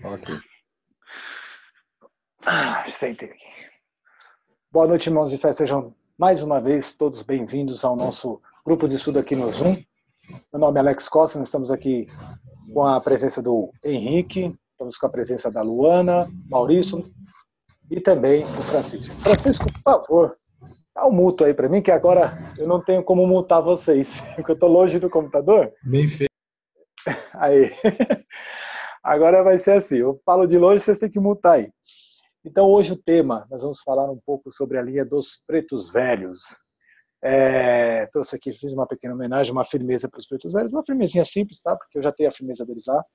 Ok. Sentei aqui. Boa noite, irmãos de fé. Sejam mais uma vez todos bem-vindos ao nosso grupo de estudo aqui no Zoom. Meu nome é Alex Costa, nós estamos aqui com a presença do Henrique, estamos com a presença da Luana, Maurício e também o Francisco. Francisco, por favor, dá um muto aí para mim, que agora eu não tenho como mutar vocês, porque eu estou longe do computador. Bem feito. Aí. Agora vai ser assim, eu falo de longe, vocês têm que mutar aí. Então, hoje o tema, nós vamos falar um pouco sobre a linha dos pretos velhos. Trouxe aqui, fiz uma pequena homenagem, uma firmeza para os pretos velhos, uma firmezinha simples, tá? Porque eu já tenho a firmeza deles lá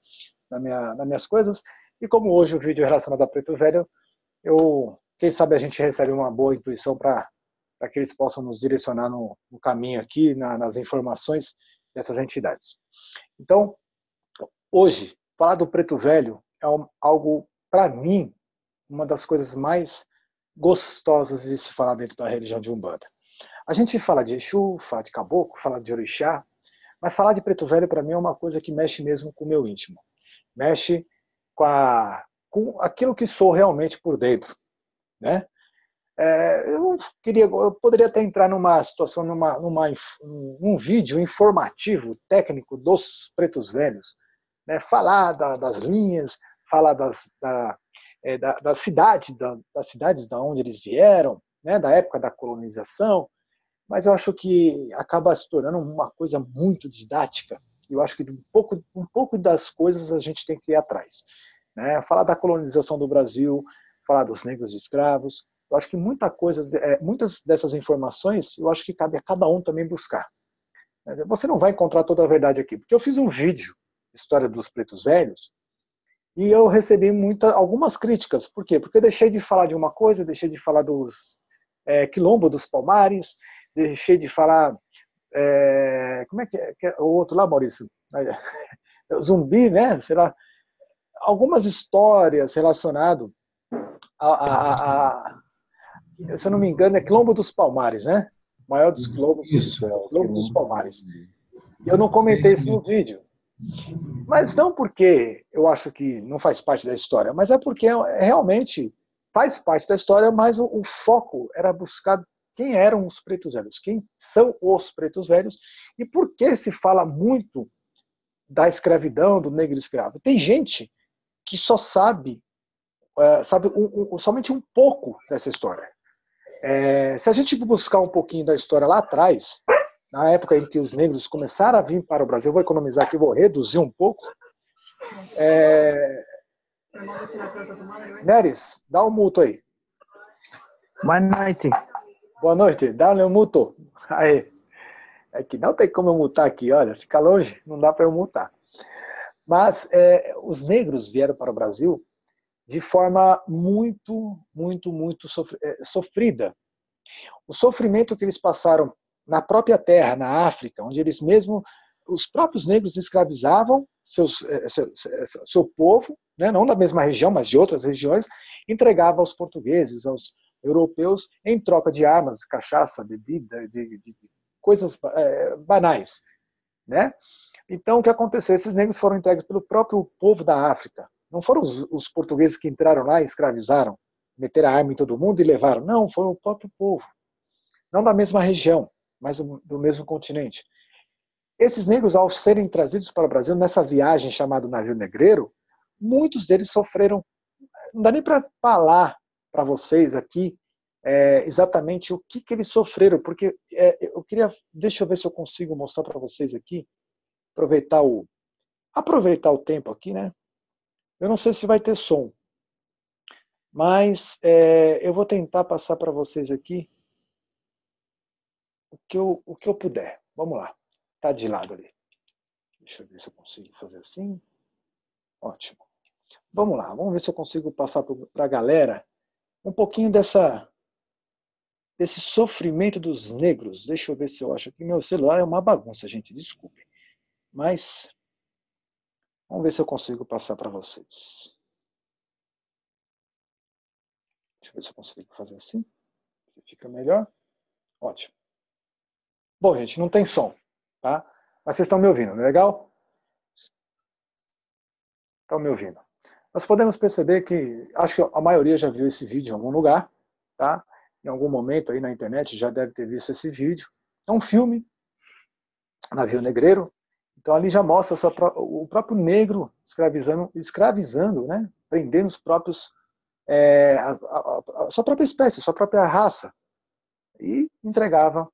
nas minhas coisas. E como hoje o vídeo é relacionado a preto velho, quem sabe a gente recebe uma boa intuição para que eles possam nos direcionar no caminho aqui, nas informações dessas entidades. Então, hoje, falar do preto velho é algo, para mim, uma das coisas mais gostosas de se falar dentro da religião de Umbanda. A gente fala de Exu, fala de Caboclo, fala de Orixá, mas falar de preto velho para mim é uma coisa que mexe mesmo com o meu íntimo. Mexe com aquilo que sou realmente por dentro, né? Eu poderia até entrar numa situação, num vídeo informativo, técnico dos pretos velhos, né? Falar das linhas, falar das cidades da onde eles vieram, né? Da época da colonização, mas eu acho que acaba se tornando uma coisa muito didática. Eu acho que um pouco das coisas a gente tem que ir atrás, né? Falar da colonização do Brasil, falar dos negros escravos. Eu acho que muitas dessas informações, eu acho que cabe a cada um também buscar. Você não vai encontrar toda a verdade aqui, porque eu fiz um vídeo, História dos Pretos Velhos, e eu recebi algumas críticas. Por quê? Porque eu deixei de falar de uma coisa, deixei de falar dos Quilombo dos Palmares, deixei de falar. Como é que é o outro lá, Maurício? Zumbi, né? Sei lá. Algumas histórias relacionadas se eu não me engano, é Quilombo dos Palmares, né? O maior dos quilombos, Isso. Quilombo dos Palmares. E eu não comentei isso no vídeo. Mas não porque eu acho que não faz parte da história, mas é porque realmente faz parte da história, mas o foco era buscar quem eram os pretos velhos, quem são os pretos velhos e por que se fala muito da escravidão, do negro escravo. Tem gente que só sabe somente um pouco dessa história. Se a gente buscar um pouquinho da história lá atrás, na época em que os negros começaram a vir para o Brasil, eu vou economizar aqui, vou reduzir um pouco. Neres, dá um muto aí. Boa noite. Boa noite, dá um muto. Aí. É que não tem como eu mutar aqui, olha, fica longe, não dá para eu mutar. Mas os negros vieram para o Brasil de forma muito, muito, muito sofrida. O sofrimento que eles passaram na própria terra, na África, onde os próprios negros escravizavam seu povo, né, não da mesma região, mas de outras regiões, entregava aos portugueses, aos europeus, em troca de armas, cachaça, bebida, de coisas banais, né? Então, o que aconteceu? Esses negros foram entregues pelo próprio povo da África. Não foram os portugueses que entraram lá e escravizaram, meteram a arma em todo mundo e levaram. Não, foi o próprio povo. Não da mesma região, mas do mesmo continente. Esses negros, ao serem trazidos para o Brasil nessa viagem chamada navio negreiro, muitos deles sofreram. Não dá nem para falar para vocês aqui exatamente o que eles sofreram, porque deixa eu ver se eu consigo mostrar para vocês aqui, aproveitar o tempo aqui, né? Eu não sei se vai ter som, mas eu vou tentar passar para vocês aqui o que eu puder. Vamos lá. Tá de lado ali. Deixa eu ver se eu consigo fazer assim. Ótimo. Vamos lá, vamos ver se eu consigo passar para a galera um pouquinho desse sofrimento dos negros. Deixa eu ver se eu acho que meu celular é uma bagunça, gente, desculpe. Mas vamos ver se eu consigo passar para vocês. Deixa eu ver se eu consigo fazer assim. Se fica melhor. Ótimo. Bom, gente, não tem som, tá? Mas vocês estão me ouvindo, não é legal? Estão me ouvindo. nós podemos perceber que, acho que a maioria já viu esse vídeo em algum lugar, tá? Em algum momento aí na internet já deve ter visto esse vídeo. É um filme, Navio Negreiro. Então ali já mostra o próprio negro escravizando, né? Prendendo os próprios, a sua própria espécie, a sua própria raça. E entregava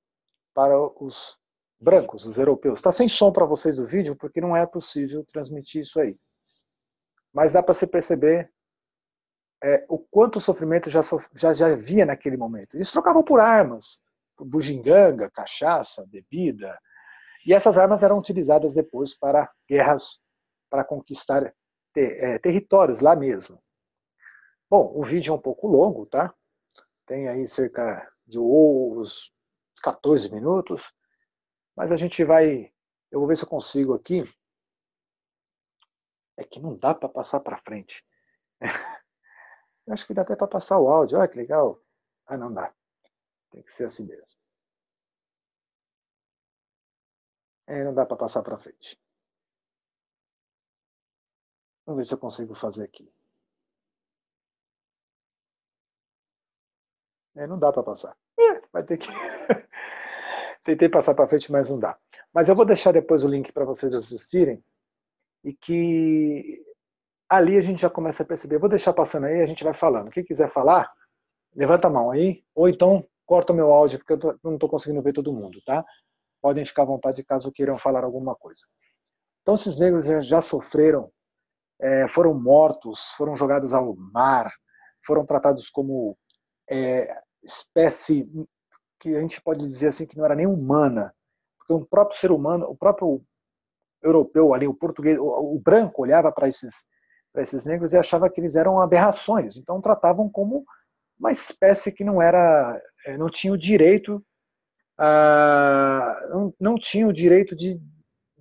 para os brancos, os europeus. Está sem som para vocês do vídeo, porque não é possível transmitir isso aí. Mas dá para se perceber o quanto o sofrimento já havia naquele momento. Eles trocavam por armas, por bugiganga, cachaça, bebida, e essas armas eram utilizadas depois para guerras, para conquistar territórios lá mesmo. Bom, o vídeo é um pouco longo, tá? Tem aí cerca de uns 14 minutos, mas a gente vai, eu vou ver se eu consigo aqui. É que não dá para passar para frente. Eu acho que dá até para passar o áudio. Olha que legal. Ah, não dá. Tem que ser assim mesmo. Não dá para passar para frente. Vamos ver se eu consigo fazer aqui. Não dá para passar. Vai ter que. Tentei passar para frente, mas não dá. Mas eu vou deixar depois o link para vocês assistirem. E que ali a gente já começa a perceber. Eu vou deixar passando aí, a gente vai falando. Quem quiser falar, levanta a mão aí. Ou então corta o meu áudio, porque eu não estou conseguindo ver todo mundo, tá? Podem ficar à vontade caso queiram falar alguma coisa. Então, esses negros já sofreram, foram mortos, foram jogados ao mar, foram tratados como espécie que a gente pode dizer assim que não era nem humana, porque o próprio ser humano, o próprio europeu ali, o português, o branco olhava para esses negros e achava que eles eram aberrações, então tratavam como uma espécie que não tinha o direito, não tinha o direito de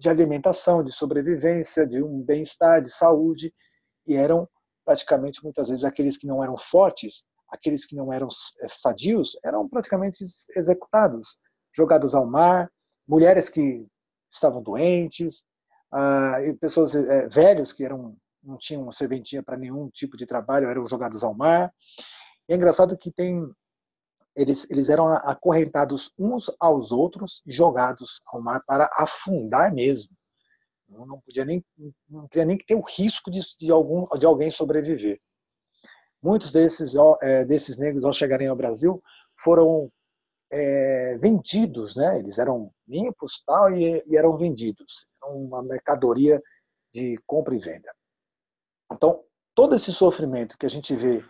alimentação, de sobrevivência, de um bem-estar, de saúde, e eram praticamente muitas vezes aqueles que não eram fortes, aqueles que não eram sadios, eram praticamente executados, jogados ao mar, mulheres que estavam doentes, e pessoas velhos que não tinham serventia para nenhum tipo de trabalho, eram jogados ao mar. E é engraçado que eles eram acorrentados uns aos outros e jogados ao mar para afundar mesmo. Não podia nem ter o risco de alguém sobreviver. Muitos desses negros, ao chegarem ao Brasil, foram vendidos, né? Eles eram limpos e eram vendidos. Era uma mercadoria de compra e venda. Então, todo esse sofrimento que a gente vê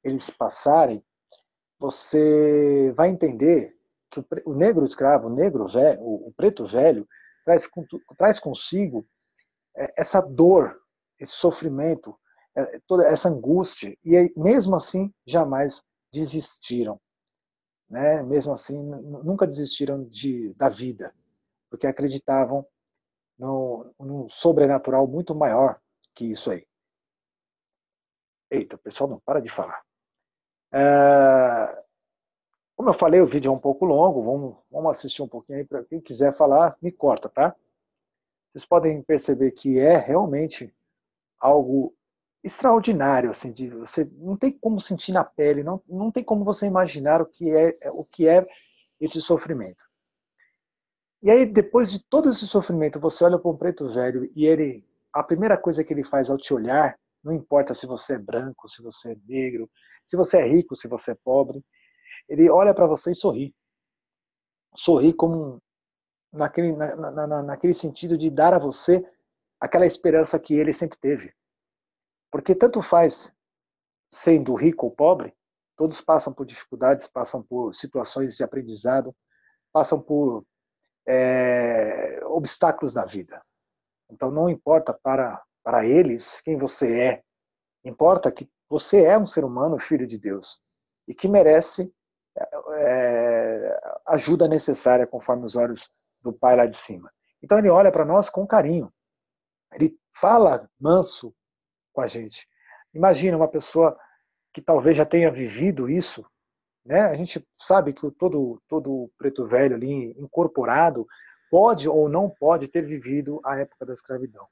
eles passarem, você vai entender que o negro escravo, o negro velho, o preto velho, traz consigo essa dor, esse sofrimento, toda essa angústia, e mesmo assim jamais desistiram, né? Mesmo assim nunca desistiram da vida, porque acreditavam num sobrenatural muito maior que isso aí. Eita, o pessoal não para de falar. Como eu falei, o vídeo é um pouco longo, vamos assistir um pouquinho aí, para quem quiser falar, me corta, tá? Vocês podem perceber que é realmente algo extraordinário, assim, de você não tem como sentir na pele, não tem como você imaginar o que é esse sofrimento. E aí, depois de todo esse sofrimento, você olha para um preto velho e a primeira coisa que ele faz ao te olhar, não importa se você é branco, se você é negro, se você é rico, se você é pobre, ele olha para você e sorri. Sorri como naquele sentido de dar a você aquela esperança que ele sempre teve. Porque tanto faz sendo rico ou pobre, todos passam por dificuldades, passam por situações de aprendizado, passam por obstáculos na vida. Então não importa para eles quem você é, importa que você é um ser humano, filho de Deus, e que merece ajuda necessária conforme os olhos do Pai lá de cima. Então ele olha para nós com carinho, ele fala manso com a gente. Imagina uma pessoa que talvez já tenha vivido isso, né? A gente sabe que todo preto velho ali incorporado pode ou não pode ter vivido a época da escravidão.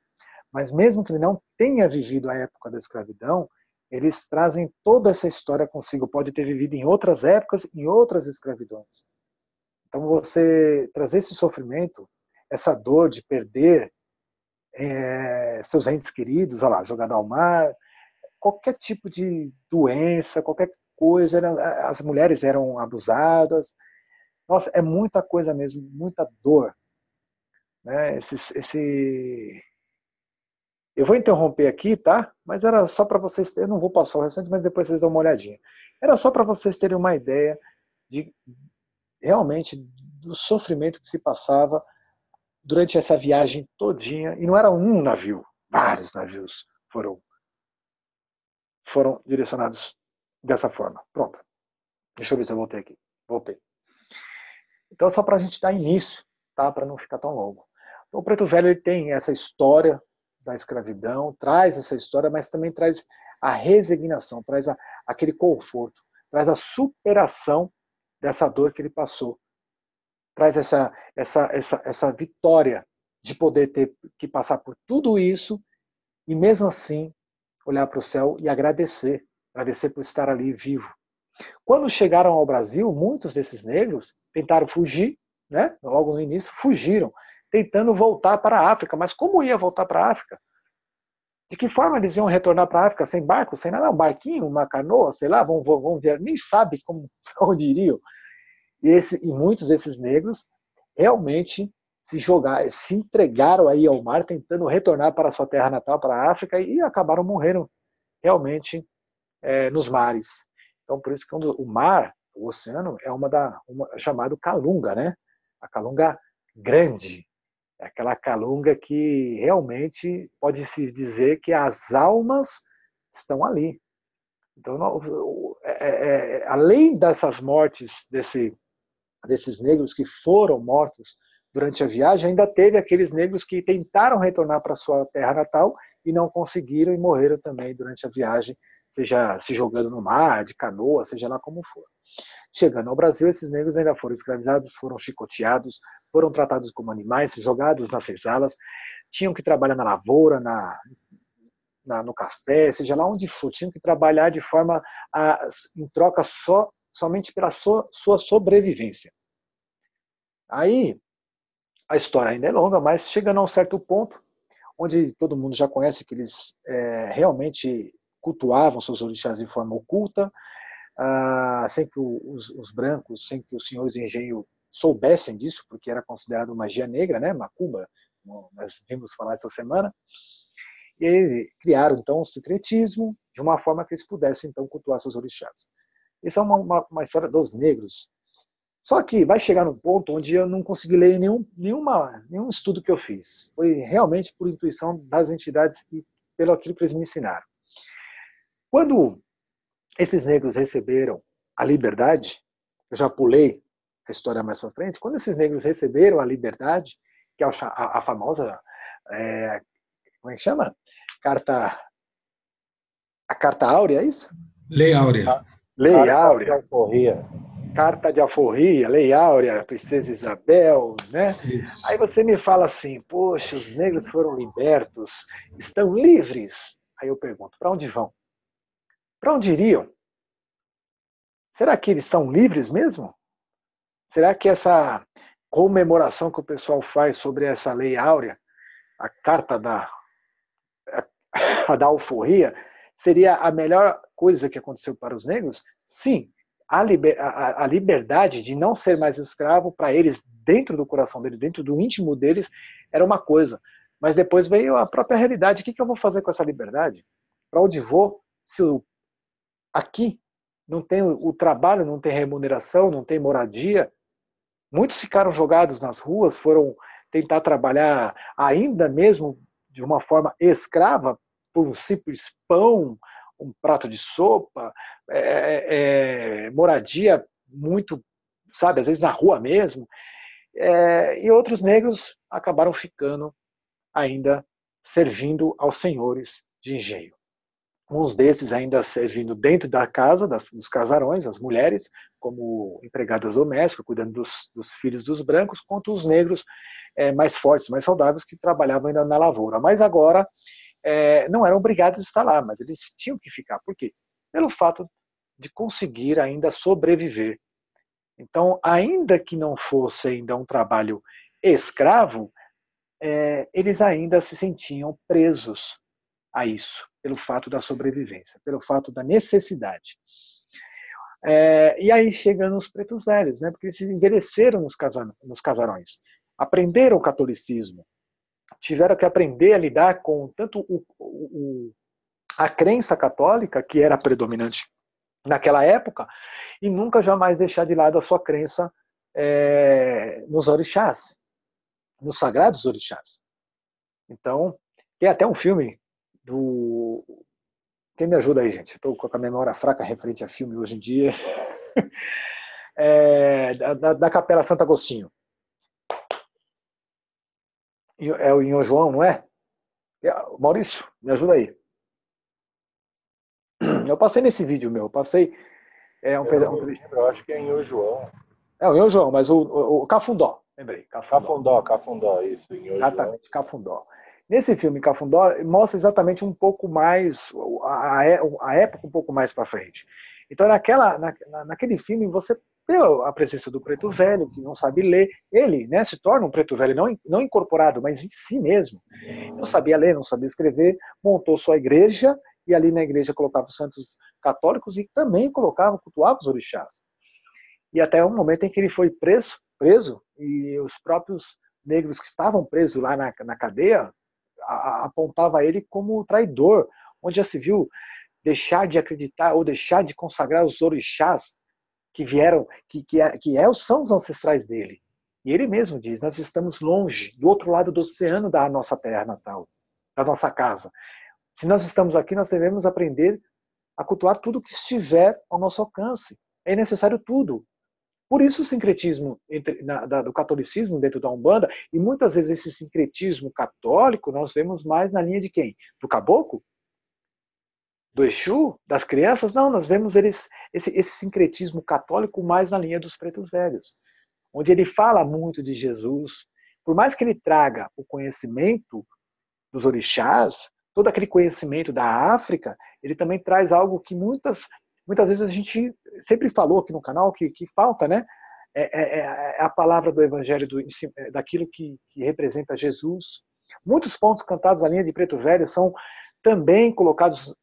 Mas mesmo que ele não tenha vivido a época da escravidão, eles trazem toda essa história consigo. Pode ter vivido em outras épocas, em outras escravidões. Então você trazer esse sofrimento, essa dor de perder seus entes queridos, olha lá, jogado ao mar, qualquer tipo de doença, qualquer coisa, as mulheres eram abusadas. Nossa, é muita coisa mesmo, muita dor. Né? Eu vou interromper aqui, tá? Mas era só para vocês terem, eu não vou passar o restante, mas depois vocês dão uma olhadinha. Era só para vocês terem uma ideia de realmente do sofrimento que se passava durante essa viagem todinha. E não era um navio, vários navios foram direcionados dessa forma. Pronto. Deixa eu ver se eu voltei aqui. Voltei. Então, só para a gente dar início, tá? Para não ficar tão longo. Então, o Preto Velho ele tem essa história da escravidão, traz essa história, mas também traz a resignação, traz aquele conforto, traz a superação dessa dor que ele passou, traz essa vitória de poder ter que passar por tudo isso e mesmo assim olhar para o céu e agradecer por estar ali vivo. Quando chegaram ao Brasil, muitos desses negros tentaram fugir, né? Logo no início, fugiram, tentando voltar para a África. Mas como ia voltar para a África? De que forma eles iam retornar para a África? Sem barco, sem nada? Um barquinho, uma canoa, sei lá, vão ver, nem sabe onde iriam. E muitos desses negros realmente se entregaram aí ao mar, tentando retornar para a sua terra natal, para a África, e acabaram morrendo realmente nos mares. Então, por isso que o mar, o oceano, é chamado calunga, né? A calunga grande. É aquela calunga que realmente pode-se dizer que as almas estão ali. Então, além dessas mortes desses negros que foram mortos durante a viagem, ainda teve aqueles negros que tentaram retornar para sua terra natal e não conseguiram e morreram também durante a viagem, seja se jogando no mar, de canoa, seja lá como for. Chegando ao Brasil, esses negros ainda foram escravizados, foram chicoteados, foram tratados como animais, jogados nas senzalas, tinham que trabalhar na lavoura, no café, seja lá onde for, tinham que trabalhar de forma em troca somente pela sua sobrevivência. Aí, a história ainda é longa, mas chegando a um certo ponto, onde todo mundo já conhece que eles realmente cultuavam seus orixás de forma oculta, sem que os brancos, sem que os senhores de engenho soubessem disso, porque era considerado magia negra, né? Macumba, nós vimos falar essa semana. E criaram, então, o secretismo de uma forma que eles pudessem, então, cultuar seus orixás. Isso é uma história dos negros. Só que vai chegar num ponto onde eu não consegui ler nenhum estudo que eu fiz. Foi realmente por intuição das entidades e pelo aquilo que eles me ensinaram. Quando esses negros receberam a liberdade, eu já pulei a história mais para frente, quando esses negros receberam a liberdade, que é a famosa, como é que chama? A Carta Áurea, é isso? Lei Áurea. Lei Áurea. Carta de Alforria, Lei Áurea, Princesa Isabel, né? Isso. Aí você me fala assim, poxa, os negros foram libertos, estão livres. Aí eu pergunto, para onde vão? Para onde iriam? Será que eles são livres mesmo? Será que essa comemoração que o pessoal faz sobre essa Lei Áurea, a Carta da Alforria, seria a melhor coisa que aconteceu para os negros? Sim. A liberdade de não ser mais escravo, para eles, dentro do coração deles, dentro do íntimo deles, era uma coisa. Mas depois veio a própria realidade. O que eu vou fazer com essa liberdade? Para onde vou se aqui não tem o trabalho, não tem remuneração, não tem moradia? Muitos ficaram jogados nas ruas, foram tentar trabalhar ainda mesmo de uma forma escrava, por um simples pão, um prato de sopa, moradia muito, sabe, às vezes na rua mesmo. E outros negros acabaram ficando ainda servindo aos senhores de engenho. Uns desses ainda servindo dentro da casa, dos casarões, as mulheres, como empregadas domésticas, cuidando dos filhos dos brancos, quanto os negros mais fortes, mais saudáveis, que trabalhavam ainda na lavoura. Mas agora não eram obrigados a estar lá, mas eles tinham que ficar. Por quê? Pelo fato de conseguir ainda sobreviver. Então, ainda que não fosse ainda um trabalho escravo, eles ainda se sentiam presos a isso, pelo fato da sobrevivência, pelo fato da necessidade. E aí chegam os pretos velhos, né? Porque eles envelheceram nos casarões, aprenderam o catolicismo, tiveram que aprender a lidar com tanto a crença católica, que era predominante naquela época, e nunca jamais deixar de lado a sua crença nos orixás, nos sagrados orixás. Então, tem até um filme do... Quem me ajuda aí, gente? Estou com a memória fraca referente a filme hoje em dia. Da Capela Santo Agostinho. É o Inho João, não é? Maurício, me ajuda aí. Eu passei nesse vídeo meu, eu acho que é Inho João. É o Inho João, mas o Cafundó, lembrei. Cafundó, isso, Inho exatamente, João. Cafundó. Nesse filme, Cafundó, mostra exatamente um pouco mais, a época um pouco mais para frente. Então, naquele filme, você vê a presença do preto velho, que não sabe ler. Ele, né, se torna um preto velho, não incorporado, mas em si mesmo. Não sabia ler, não sabia escrever, montou sua igreja, e ali na igreja colocava os santos católicos e também cultuava os orixás. E até um momento em que ele foi preso e os próprios negros que estavam presos lá na cadeia apontava ele como traidor, onde já se viu deixar de acreditar ou deixar de consagrar os orixás que vieram, são os ancestrais dele. E ele mesmo diz, nós estamos longe, do outro lado do oceano da nossa terra natal, da nossa casa. Se nós estamos aqui, nós devemos aprender a cultuar tudo que estiver ao nosso alcance. É necessário tudo. Por isso o sincretismo do catolicismo dentro da Umbanda, e muitas vezes esse sincretismo católico nós vemos mais na linha de quem? Do caboclo? Do Exu? Das crianças? Não, nós vemos esse sincretismo católico mais na linha dos pretos velhos, onde ele fala muito de Jesus. Por mais que ele traga o conhecimento dos orixás, todo aquele conhecimento da África, ele também traz algo que muitas vezes a gente sempre falou aqui no canal que falta, né? É a palavra do evangelho, daquilo que representa Jesus. Muitos pontos cantados na linha de Preto Velho são também colocados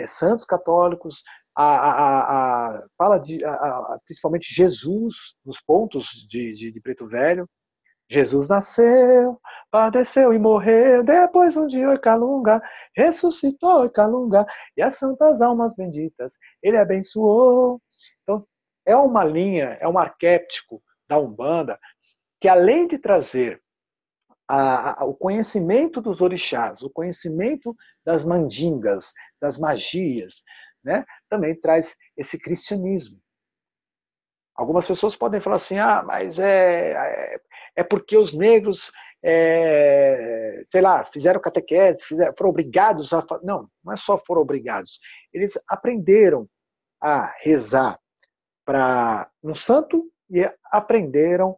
santos católicos, fala principalmente Jesus nos pontos de Preto Velho. Jesus nasceu, padeceu e morreu, depois um dia Oicalunga ressuscitou Oicalunga, e as santas almas benditas ele abençoou. Então, é uma linha, é um arquétipo da Umbanda que, além de trazer o conhecimento dos orixás, o conhecimento das mandingas, das magias, né, também traz esse cristianismo. Algumas pessoas podem falar assim, mas é porque os negros, sei lá, fizeram catequese, foram obrigados a... Não, não é só foram obrigados. Eles aprenderam a rezar para um santo e aprenderam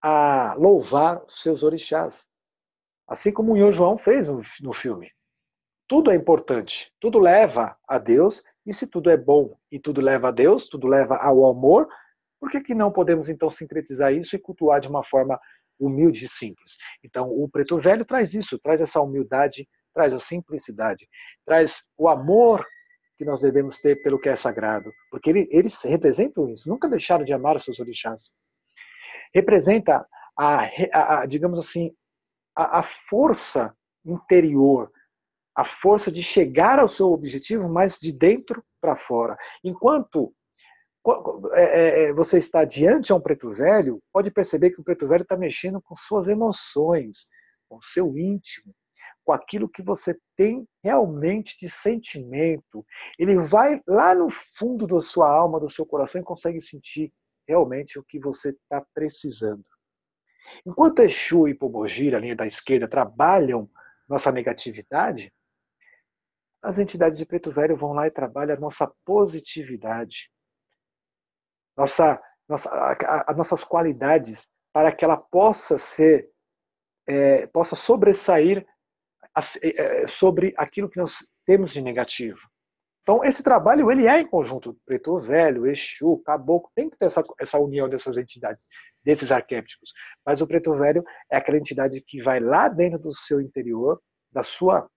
a louvar os seus orixás. Assim como o Inho João fez no filme. Tudo é importante, tudo leva a Deus, e se tudo é bom e tudo leva a Deus, tudo leva ao amor, por que não podemos então sincretizar isso e cultuar de uma forma humilde e simples? Então o Preto Velho traz isso, traz essa humildade, traz a simplicidade, traz o amor que nós devemos ter pelo que é sagrado, porque eles representam isso, nunca deixaram de amar os seus orixás. Representa digamos assim, a força interior, a força de chegar ao seu objetivo, mas de dentro para fora. Enquanto você está diante de um preto velho, pode perceber que o preto velho está mexendo com suas emoções, com o seu íntimo, com aquilo que você tem realmente de sentimento. Ele vai lá no fundo da sua alma, do seu coração, e consegue sentir realmente o que você está precisando. Enquanto Exu e Pombogira, a linha da esquerda, trabalham nossa negatividade, as entidades de Preto Velho vão lá e trabalham a nossa positividade, as nossas qualidades para que ela possa possa sobressair sobre aquilo que nós temos de negativo. Então, esse trabalho ele é em conjunto. Preto Velho, Exu, Caboclo, tem que ter essa união dessas entidades, desses arquétipos. Mas o Preto Velho é aquela entidade que vai lá dentro do seu interior, da sua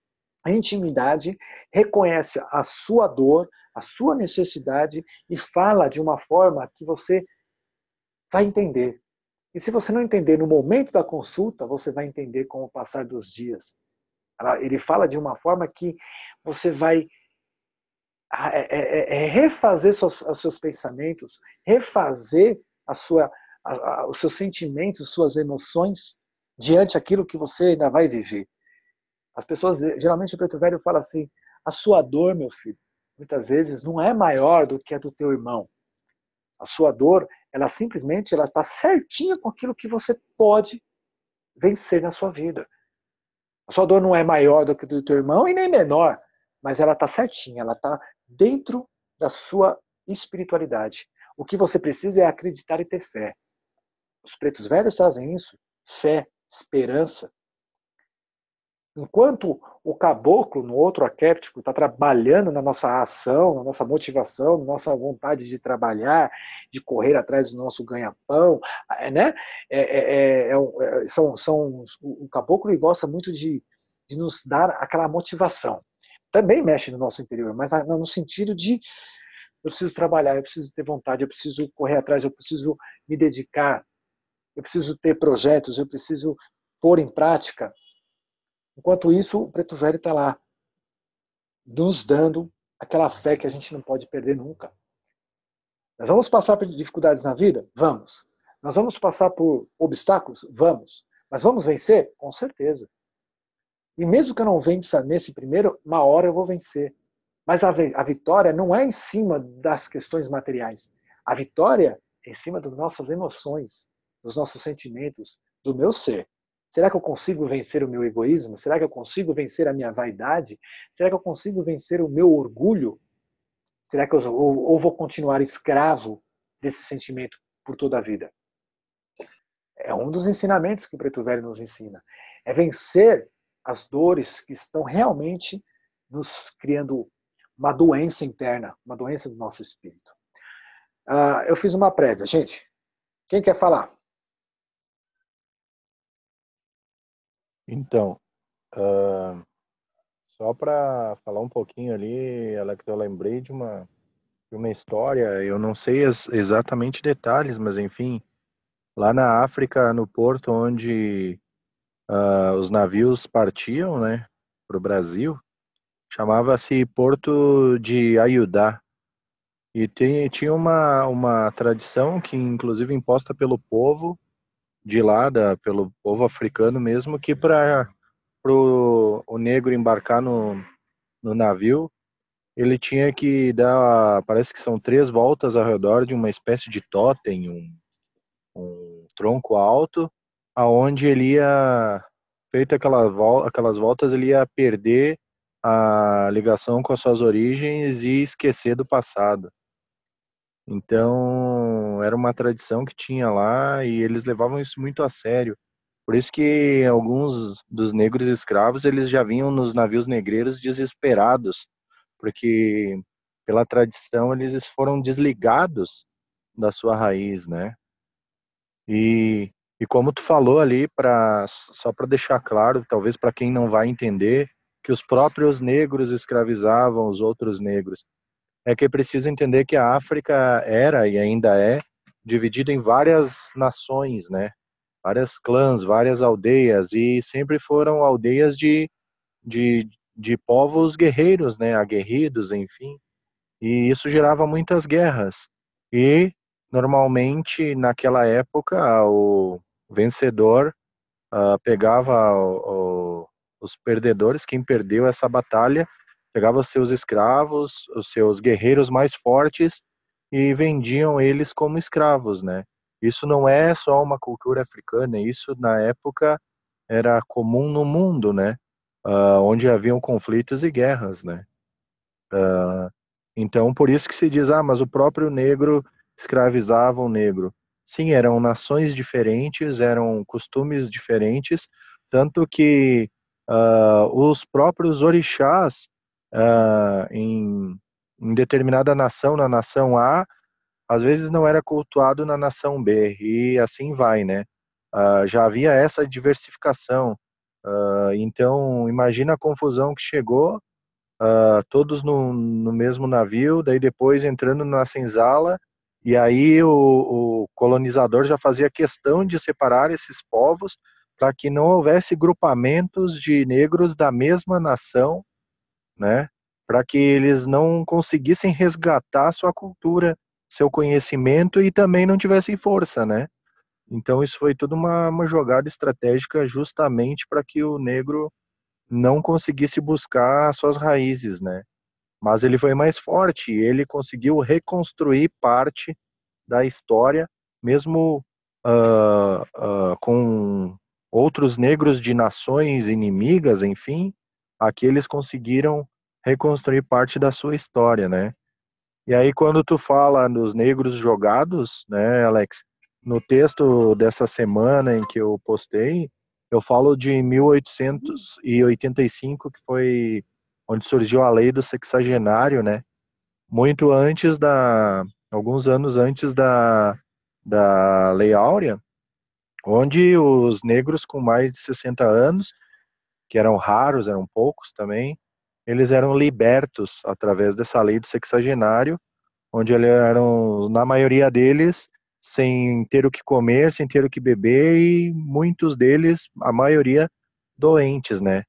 intimidade, reconhece a sua dor, a sua necessidade e fala de uma forma que você vai entender. E se você não entender no momento da consulta, você vai entender com o passar dos dias. Ele fala de uma forma que você vai refazer os seus pensamentos, refazer os seus sentimentos, suas emoções diante daquilo que você ainda vai viver. As pessoas, geralmente o preto velho fala assim, a sua dor, meu filho, muitas vezes não é maior do que a do teu irmão. A sua dor, ela simplesmente está certinha com aquilo que você pode vencer na sua vida. A sua dor não é maior do que a do teu irmão e nem menor, mas ela está certinha, ela está dentro da sua espiritualidade. O que você precisa é acreditar e ter fé. Os pretos velhos trazem isso, fé, esperança. Enquanto o caboclo, no outro arquétipo, está trabalhando na nossa ação, na nossa motivação, na nossa vontade de trabalhar, de correr atrás do nosso ganha-pão, né? O caboclo gosta muito de nos dar aquela motivação. Também mexe no nosso interior, mas no sentido de eu preciso trabalhar, eu preciso ter vontade, eu preciso correr atrás, eu preciso me dedicar, eu preciso ter projetos, eu preciso pôr em prática. Enquanto isso, o preto velho está lá, nos dando aquela fé que a gente não pode perder nunca. Nós vamos passar por dificuldades na vida? Vamos. Nós vamos passar por obstáculos? Vamos. Mas vamos vencer? Com certeza. E mesmo que eu não vença nesse primeiro, uma hora eu vou vencer. Mas a vitória não é em cima das questões materiais. A vitória é em cima das nossas emoções, dos nossos sentimentos, do meu ser. Será que eu consigo vencer o meu egoísmo? Será que eu consigo vencer a minha vaidade? Será que eu consigo vencer o meu orgulho? Será que ou vou continuar escravo desse sentimento por toda a vida? É um dos ensinamentos que o Preto Velho nos ensina. É vencer as dores que estão realmente nos criando uma doença interna, uma doença do nosso espírito. Eu fiz uma prévia. Gente, quem quer falar? Então, só para falar um pouquinho ali, Alex, eu lembrei de uma história, eu não sei exatamente detalhes, mas enfim, lá na África, no porto onde os navios partiam, né, para o Brasil, chamava-se Porto de Ayudá. E tinha uma tradição que, inclusive, imposta pelo povo de lá, pelo povo africano mesmo, que para o negro embarcar no navio, ele tinha que dar, parece que são 3 voltas ao redor de uma espécie de totem, um tronco alto, aonde ele ia, feito aquelas voltas, ele ia perder a ligação com as suas origens e esquecer do passado. Então, era uma tradição que tinha lá e eles levavam isso muito a sério. Por isso que alguns dos negros escravos, eles já vinham nos navios negreiros desesperados, porque pela tradição eles foram desligados da sua raiz, né? E como tu falou ali, só para deixar claro, talvez para quem não vai entender, que os próprios negros escravizavam os outros negros. É que é preciso entender que a África era e ainda é dividida em várias nações, né? Várias clãs, várias aldeias, e sempre foram aldeias de povos guerreiros, né? Aguerridos, enfim. E isso gerava muitas guerras. E, normalmente, naquela época, o vencedor pegava os perdedores, quem perdeu essa batalha, pegava os seus escravos, os seus guerreiros mais fortes e vendiam eles como escravos, né? Isso não é só uma cultura africana, isso na época era comum no mundo, né? Onde haviam conflitos e guerras, né? Então, por isso que se diz, mas o próprio negro escravizava o negro. sim, eram nações diferentes, eram costumes diferentes, tanto que os próprios orixás em determinada nação, na nação A, às vezes não era cultuado na nação B, e assim vai, né? Já havia essa diversificação. Então, imagina a confusão que chegou, todos no mesmo navio, daí depois entrando na senzala, e aí o colonizador já fazia questão de separar esses povos para que não houvesse grupamentos de negros da mesma nação, né? Para que eles não conseguissem resgatar sua cultura, seu conhecimento e também não tivessem força, né? Então isso foi tudo uma jogada estratégica justamente para que o negro não conseguisse buscar suas raízes, né? Mas ele foi mais forte, ele conseguiu reconstruir parte da história, mesmo com outros negros de nações inimigas, enfim, aqui eles conseguiram reconstruir parte da sua história, né? E aí quando tu fala dos negros jogados, né, Alex, no texto dessa semana em que eu postei, eu falo de 1885, que foi onde surgiu a lei do sexagenário, né? Muito antes alguns anos antes da Lei Áurea, onde os negros com mais de 60 anos, que eram raros, eram poucos também, eles eram libertos através dessa lei do sexagenário, onde eles eram, na maioria deles, sem ter o que comer, sem ter o que beber, e muitos deles, a maioria, doentes, né?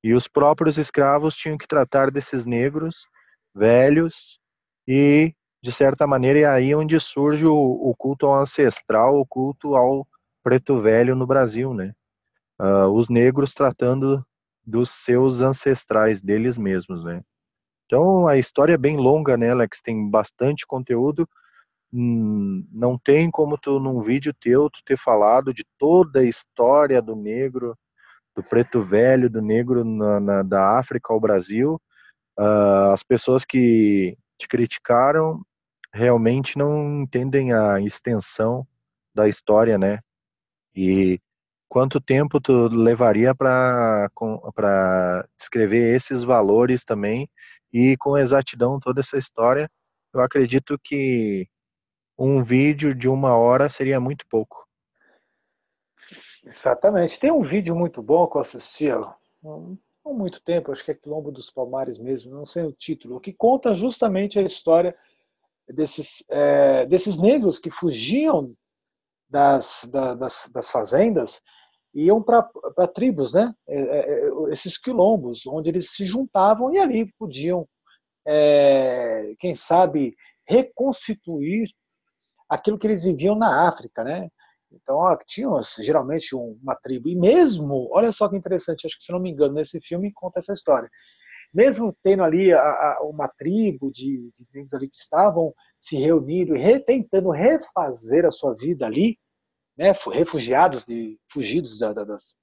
E os próprios escravos tinham que tratar desses negros velhos e, de certa maneira, é aí onde surge o culto ao ancestral, o culto ao preto velho no Brasil, né? Os negros tratando dos seus ancestrais, deles mesmos, né? Então, a história é bem longa, né, Alex? Tem bastante conteúdo. Não tem como tu, num vídeo teu, tu ter falado de toda a história do negro, do preto velho, do negro da África ao Brasil. As pessoas que te criticaram realmente não entendem a extensão da história, né? E quanto tempo tu levaria para descrever esses valores também e com exatidão toda essa história? Eu acredito que um vídeo de 1 hora seria muito pouco. Exatamente. Tem um vídeo muito bom que eu assisti há muito tempo, acho que é Quilombo dos Palmares mesmo, não sei o título, que conta justamente a história desses negros que fugiam das fazendas e iam para tribos, né? Esses quilombos, onde eles se juntavam e ali podiam, quem sabe, reconstituir aquilo que eles viviam na África, né? Então, tinham geralmente uma tribo, e mesmo, olha só que interessante, acho que se não me engano, nesse filme conta essa história. Mesmo tendo ali uma tribo de negros ali que estavam se reunindo e tentando refazer a sua vida ali, né, refugiados, fugidos das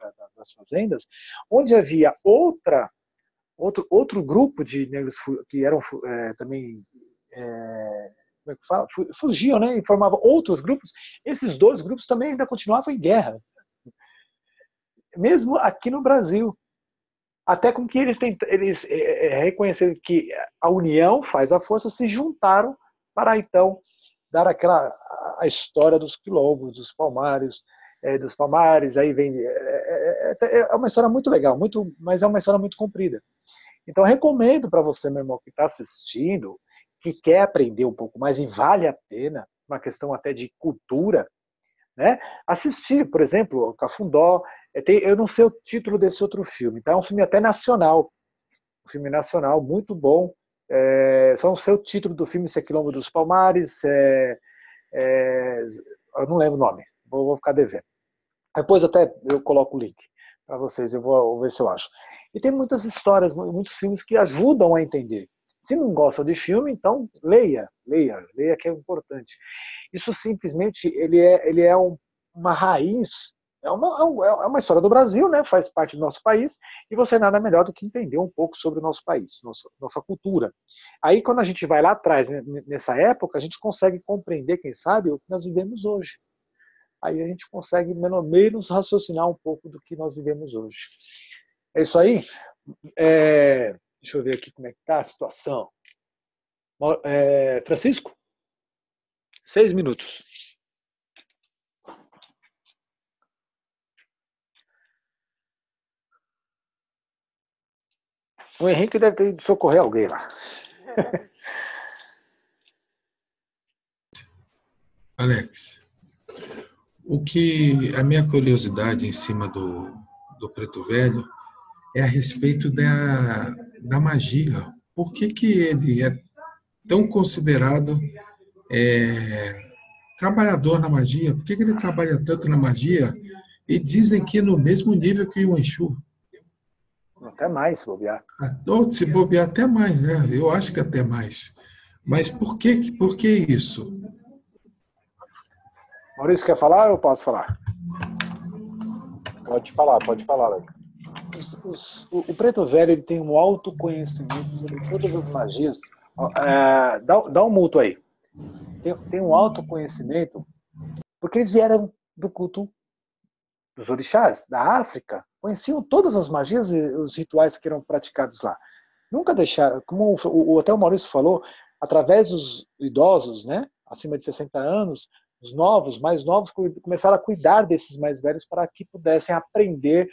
fazendas, onde havia outro grupo de negros que eram também como é que fala? Fugiam, né, e formavam outros grupos. Esses dois grupos também ainda continuavam em guerra, mesmo aqui no Brasil. Até com que eles reconheceram que a união faz a força, se juntaram para então dar a história dos quilombos, dos palmares, aí vem é uma história muito legal, mas é uma história muito comprida. Então recomendo para você, meu irmão, que está assistindo, que quer aprender um pouco mais e vale a pena, uma questão até de cultura, né? Assistir, por exemplo, Cafundó. Eu não sei o título desse outro filme, tá? É um filme até nacional, um filme nacional muito bom. Só não sei o título do filme, se é Quilombo dos Palmares, eu não lembro o nome, vou ficar devendo. Depois até eu coloco o link para vocês, eu vou ver se eu acho. E tem muitas histórias, muitos filmes que ajudam a entender. Se não gosta de filme, então leia que é importante. Isso simplesmente ele é uma raiz, é uma história do Brasil, né? Faz parte do nosso país, e você nada melhor do que entender um pouco sobre o nosso país, nossa cultura. Aí quando a gente vai lá atrás, né, nessa época, a gente consegue compreender, quem sabe, o que nós vivemos hoje. aí a gente consegue, pelo menos, raciocinar um pouco do que nós vivemos hoje. É isso aí? Deixa eu ver aqui como é que está a situação. Francisco? 6 minutos. O Henrique deve ter ido socorrer alguém lá. Alex, o que a minha curiosidade em cima do Preto Velho é a respeito da magia. Por que ele é tão considerado trabalhador na magia? Por que ele trabalha tanto na magia? E dizem que no mesmo nível que o Exu. Até mais, se bobear. Ou se bobear até mais, né? Eu acho que até mais. Mas por que isso? Maurício, quer falar ou eu posso falar? Pode falar, Alex. O Preto Velho ele tem um autoconhecimento sobre todas as magias. Dá um muto aí. Tem um autoconhecimento, porque eles vieram do culto dos orixás, da África, conheciam todas as magias e os rituais que eram praticados lá. Nunca deixaram, como até o Maurício falou, através dos idosos, né, acima de 60 anos, os novos, mais novos, começaram a cuidar desses mais velhos para que pudessem aprender,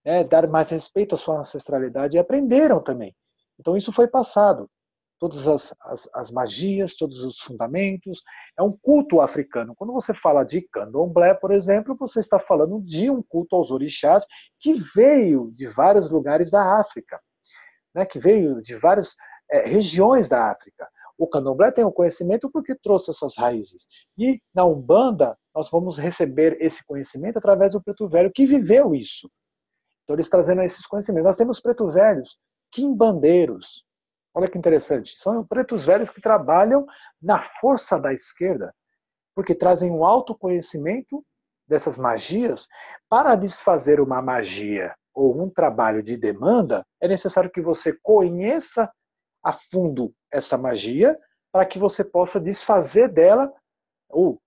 né, dar mais respeito à sua ancestralidade, e aprenderam também. Então isso foi passado. Todas as magias, todos os fundamentos. É um culto africano. Quando você fala de candomblé, por exemplo, você está falando de um culto aos orixás que veio de vários lugares da África, né, que veio de várias regiões da África. O candomblé tem o conhecimento porque trouxe essas raízes. E na Umbanda, nós vamos receber esse conhecimento através do Preto Velho, que viveu isso. Então, eles trazendo esses conhecimentos. Nós temos pretos velhos, quimbandeiros. Olha que interessante. São pretos velhos que trabalham na força da esquerda, porque trazem um autoconhecimento dessas magias. Para desfazer uma magia ou um trabalho de demanda, é necessário que você conheça a fundo essa magia para que você possa desfazer dela ou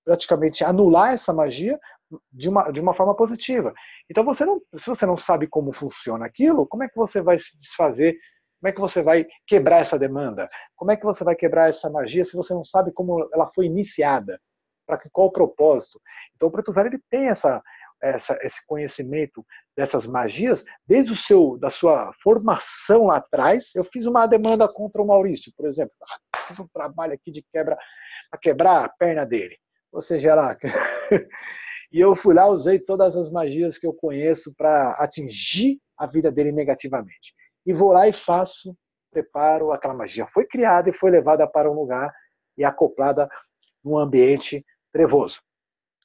praticamente anular essa magia de uma forma positiva. Então, se você não sabe como funciona aquilo, como é que você vai se desfazer? Como é que você vai quebrar essa demanda? Como é que você vai quebrar essa magia se você não sabe como ela foi iniciada? Para qual o propósito? Então, o Preto Velho ele tem esse conhecimento dessas magias desde da sua formação lá atrás. Eu fiz uma demanda contra o Maurício, por exemplo. Fiz um trabalho aqui de para quebrar a perna dele. Ou seja, lá. E eu fui lá, usei todas as magias que eu conheço para atingir a vida dele negativamente. E vou lá e preparo, aquela magia foi criada e foi levada para um lugar e acoplada num ambiente trevoso.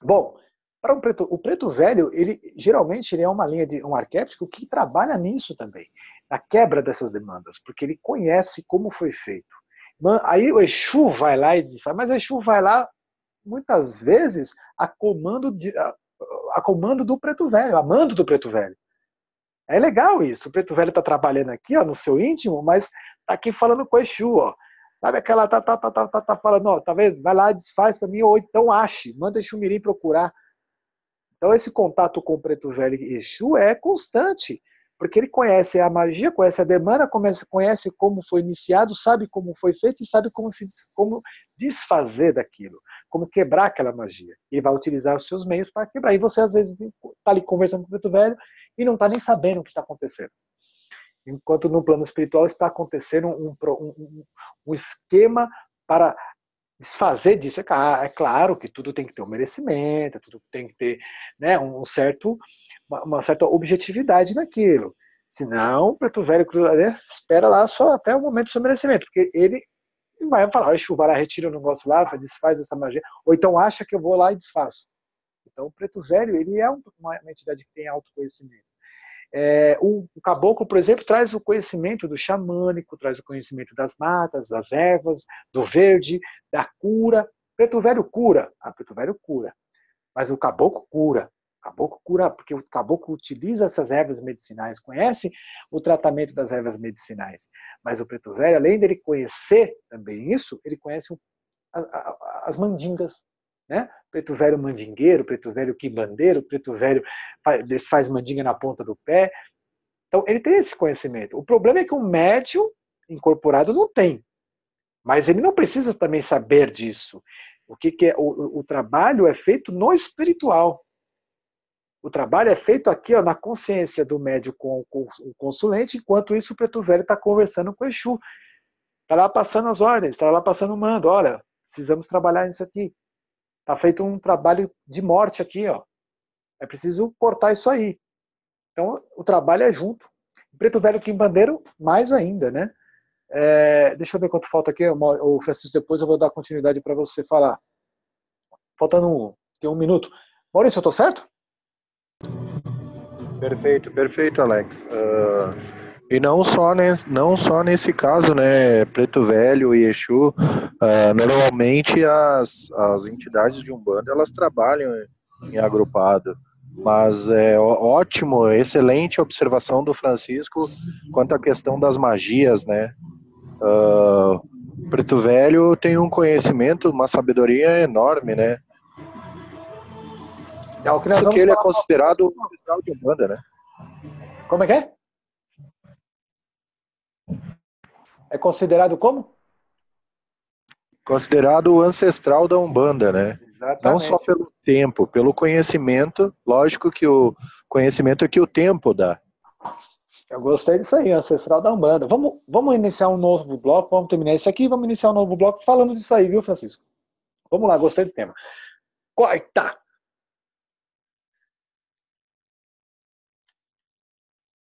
Bom, para o preto velho, geralmente ele é uma linha de um arquétipo que trabalha nisso também, na quebra dessas demandas, porque ele conhece como foi feito. Aí o Exu vai lá e diz, mas o Exu vai lá muitas vezes a comando do preto velho, a mando do preto velho. É legal isso. O preto velho está trabalhando aqui, ó, no seu íntimo, mas está aqui falando com o Exu, ó. Sabe aquela tá falando, ó, talvez vai lá, desfaz para mim, ou então ache, manda Exu Mirim procurar. Então esse contato com o preto velho e Exu é constante, porque ele conhece a magia, conhece a demanda, conhece como foi iniciado, sabe como foi feito e sabe como desfazer daquilo, como quebrar aquela magia. Ele vai utilizar os seus meios para quebrar. E você às vezes está ali conversando com o preto velho e não está nem sabendo o que está acontecendo. Enquanto no plano espiritual está acontecendo um esquema para desfazer disso. É claro que tudo tem que ter um merecimento, tudo tem que ter, né, uma certa objetividade naquilo. Senão, o preto velho espera lá só até o momento do seu merecimento, porque ele vai falar, o vai lá, retira o negócio lá, desfaz essa magia, ou então acha que eu vou lá e desfaço. Então, o preto velho ele é uma entidade que tem autoconhecimento. O caboclo, por exemplo, traz o conhecimento do xamânico, traz o conhecimento das matas, das ervas, do verde, da cura. Preto velho cura. Preto velho cura. Mas o caboclo cura. O caboclo cura porque o caboclo utiliza essas ervas medicinais, conhece o tratamento das ervas medicinais. Mas o preto velho, além dele conhecer também isso, ele conhece as mandingas, né? Preto velho mandingueiro, preto velho quimbandeiro, preto velho faz mandinga na ponta do pé. Então, ele tem esse conhecimento. O problema é que um médium incorporado não tem. Mas ele não precisa também saber disso. O que é? O trabalho é feito no espiritual. O trabalho é feito aqui, ó, na consciência do médium com o consulente, enquanto isso o preto velho está conversando com o Exu. Está lá passando as ordens, está lá passando o mando. Olha, precisamos trabalhar nisso aqui. Está feito um trabalho de morte aqui, ó. É preciso cortar isso aí. Então, o trabalho é junto. O preto velho quimbandeiro, mais ainda, né? Deixa eu ver quanto falta aqui. O Francisco, depois eu vou dar continuidade para você falar. Faltando um minuto. Maurício, eu estou certo? Perfeito, perfeito, Alex. E não só nesse caso, né, Preto Velho e Exu, normalmente as entidades de Umbanda, elas trabalham em agrupado, mas é ótimo, excelente observação do Francisco quanto à questão das magias, né. Preto Velho tem um conhecimento, uma sabedoria enorme, né. Isso que ele é considerado o ancestral de Umbanda, né. Como é que é? É considerado como? Considerado o ancestral da Umbanda, né? Exatamente. Não só pelo tempo, pelo conhecimento. Lógico que o conhecimento é que o tempo dá. Eu gostei disso aí, ancestral da Umbanda. Vamos iniciar um novo bloco, vamos terminar isso aqui e vamos iniciar um novo bloco falando disso aí, viu, Francisco? Vamos lá, gostei do tema. Corta!